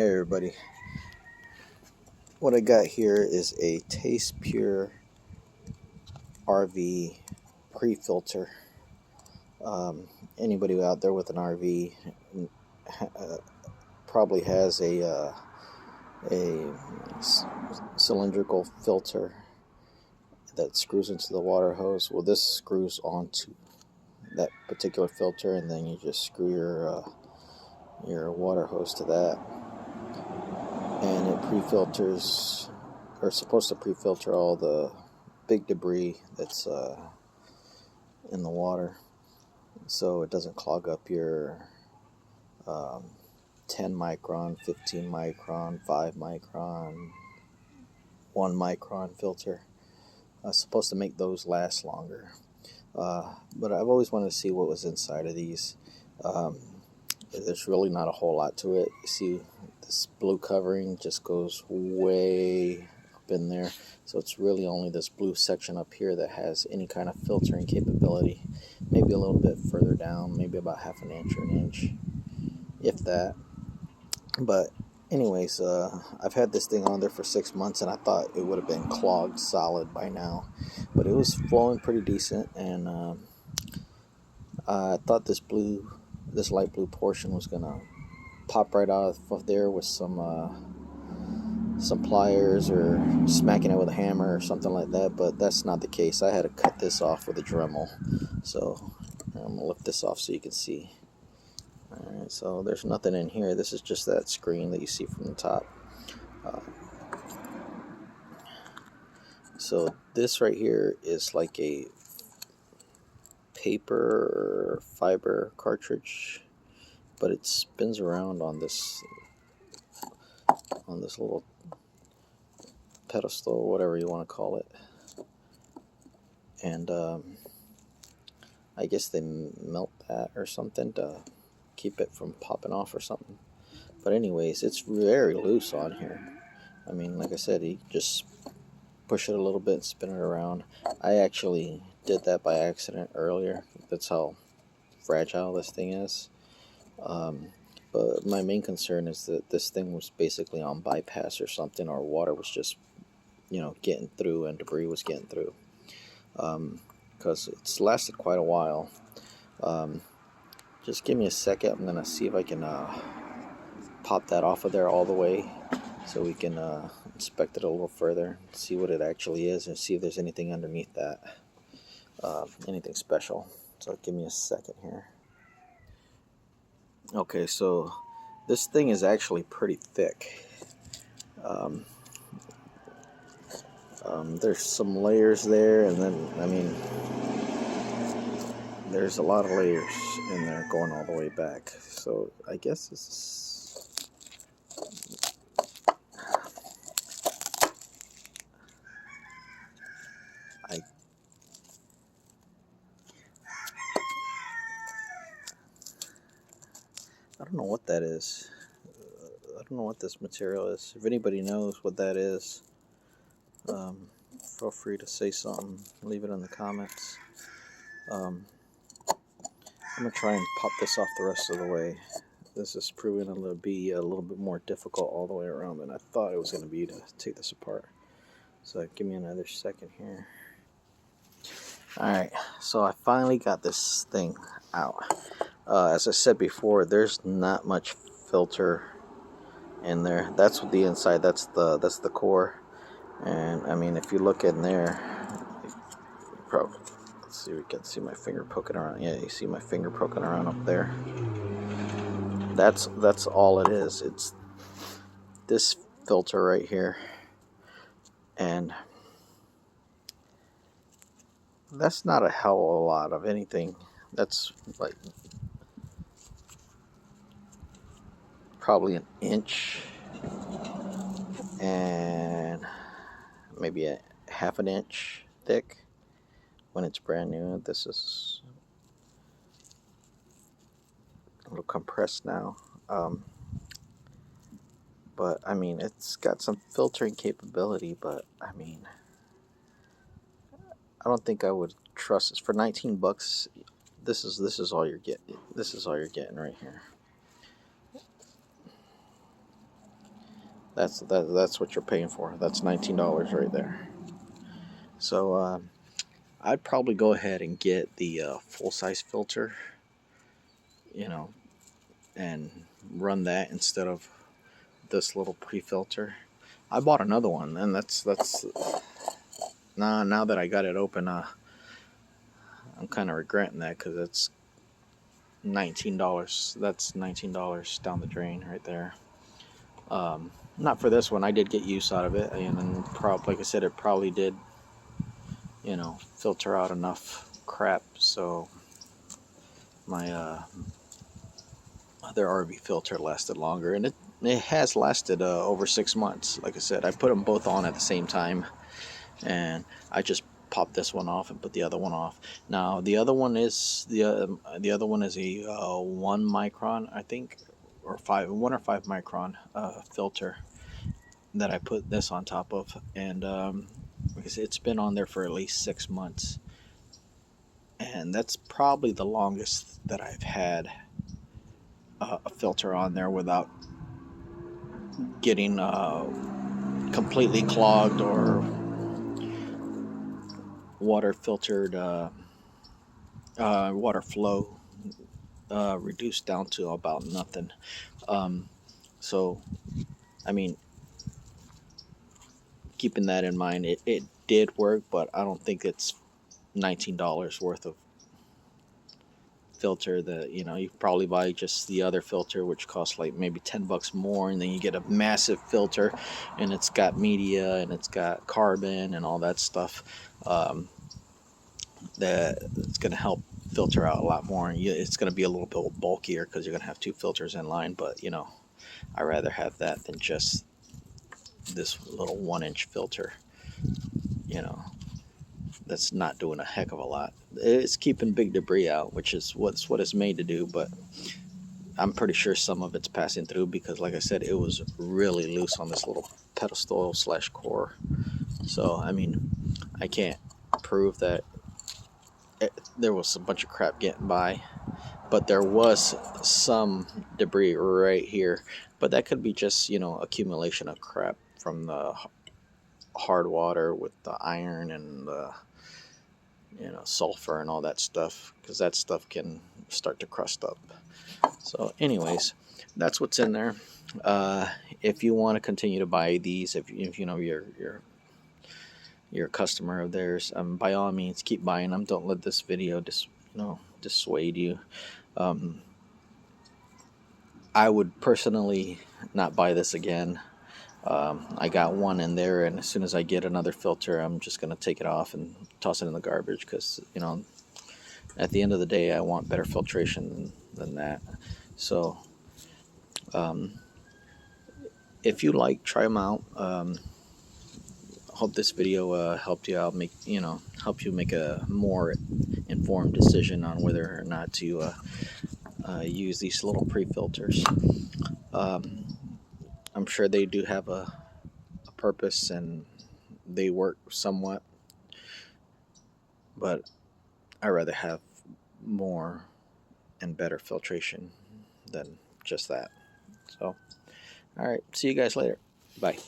Hey everybody, what I got here is a Taste Pure RV pre-filter. Anybody out there with an RV uh, probably has a cylindrical filter that screws into the water hose. Well, this screws onto that particular filter, and then you just screw your water hose to that, and it pre-filters, or supposed to pre-filter all the big debris that's in the water, so it doesn't clog up your um, 10 micron, 15 micron, 5 micron, 1 micron filter. Supposed to make those last longer. But I've always wanted to see what was inside of these. There's really not a whole lot to it. You see, this blue covering just goes way up in there. So it's really only this blue section up here that has any kind of filtering capability. Maybe a little bit further down, maybe about half an inch or an inch, if that. But anyways, I've had this thing on there for 6 months, and I thought it would have been clogged solid by now. But it was flowing pretty decent, and I thought this light blue portion was gonna pop right out of there with some pliers or smacking it with a hammer or something like that, but that's not the case. I had to cut this off with a Dremel. So I'm gonna lift this off so you can see. Alright, so there's nothing in here. This is just that screen that you see from the top. So this right here is like a paper or fiber cartridge, but it spins around on this little pedestal, or whatever you want to call it, and I guess they melt that or something to keep it from popping off or something. But anyways, it's very loose on here. I mean, like I said, you just push it a little bit and spin it around. I actually did that by accident earlier. That's how fragile this thing is. But my main concern is that this thing was basically on bypass or something, or water was just, getting through and debris was getting through. Because it's lasted quite a while. Just give me a second. I'm going to see if I can pop that off of there all the way so we can inspect it a little further, see what it actually is, and see if there's anything underneath that, anything special. So give me a second here. Okay, so this thing is actually pretty thick. There's some layers there, and then, I mean, there's a lot of layers in there going all the way back. So I guess this is... I don't know what that is. I don't know what this material is. If anybody knows what that is, feel free to say something. Leave it in the comments. I'm going to try and pop this off the rest of the way. This is proving to be a little bit more difficult all the way around than I thought it was going to be to take this apart. So give me another second here. Alright, so I finally got this thing out. As I said before, there's not much filter in there. That's what the inside, that's the core. And I mean, if you look in there, probably, let's see, we can see my finger poking around. Yeah, you see my finger poking around up there. That's all it is. It's this filter right here, and that's not a hell of a lot of anything. That's like probably an inch and maybe a half an inch thick when it's brand new. This is a little compressed now, but I mean, it's got some filtering capability, but I mean, I don't think I would trust this for 19 bucks. This is all you're getting. This is all you're getting right here. That's what you're paying for. That's $19 right there. So I'd probably go ahead and get the full size filter, you know, and run that instead of this little pre-filter. I bought another one, and that's now that I got it open, I'm kind of regretting that because it's $19. That's $19 down the drain right there. Not for this one. I did get use out of it, and then like I said, it probably did, filter out enough crap so my other RV filter lasted longer, and it has lasted over 6 months. Like I said, I put them both on at the same time, and I just popped this one off and put the other one off. Now the other one is the other one is a 1 micron, I think, or 1 or 5 micron filter that I put this on top of, and like I said, it's been on there for at least 6 months, and that's probably the longest that I've had a filter on there without getting completely clogged or water filtered, water flow reduced down to about nothing. So, I mean, keeping that in mind, it did work, but I don't think it's $19 worth of filter. That you probably buy just the other filter, which costs like maybe $10 more, and then you get a massive filter, and it's got media and it's got carbon and all that stuff. That it's going to help filter out a lot more, and it's going to be a little bit bulkier because you're going to have 2 filters in line. But I'd rather have that than just this little 1-inch filter. That's not doing a heck of a lot. It's keeping big debris out, which is what it's made to do, but I'm pretty sure some of it's passing through because, like I said, it was really loose on this little pedestal / core. So, I mean, I can't prove that there was a bunch of crap getting by, but there was some debris right here. But that could be just, accumulation of crap from the hard water with the iron and the sulfur and all that stuff, because that stuff can start to crust up. So anyways, that's what's in there. If you want to continue to buy these, if you're a customer of theirs, by all means keep buying them. Don't let this video dissuade you. I would personally not buy this again. I got one in there, and as soon as I get another filter, I'm just going to take it off and toss it in the garbage because, at the end of the day, I want better filtration than that. So, if you like, try them out. Hope this video helped you out, help you make a more informed decision on whether or not to use these little pre-filters. I'm sure they do have a purpose and they work somewhat, but I'd rather have more and better filtration than just that. So, all right, see you guys later. Bye.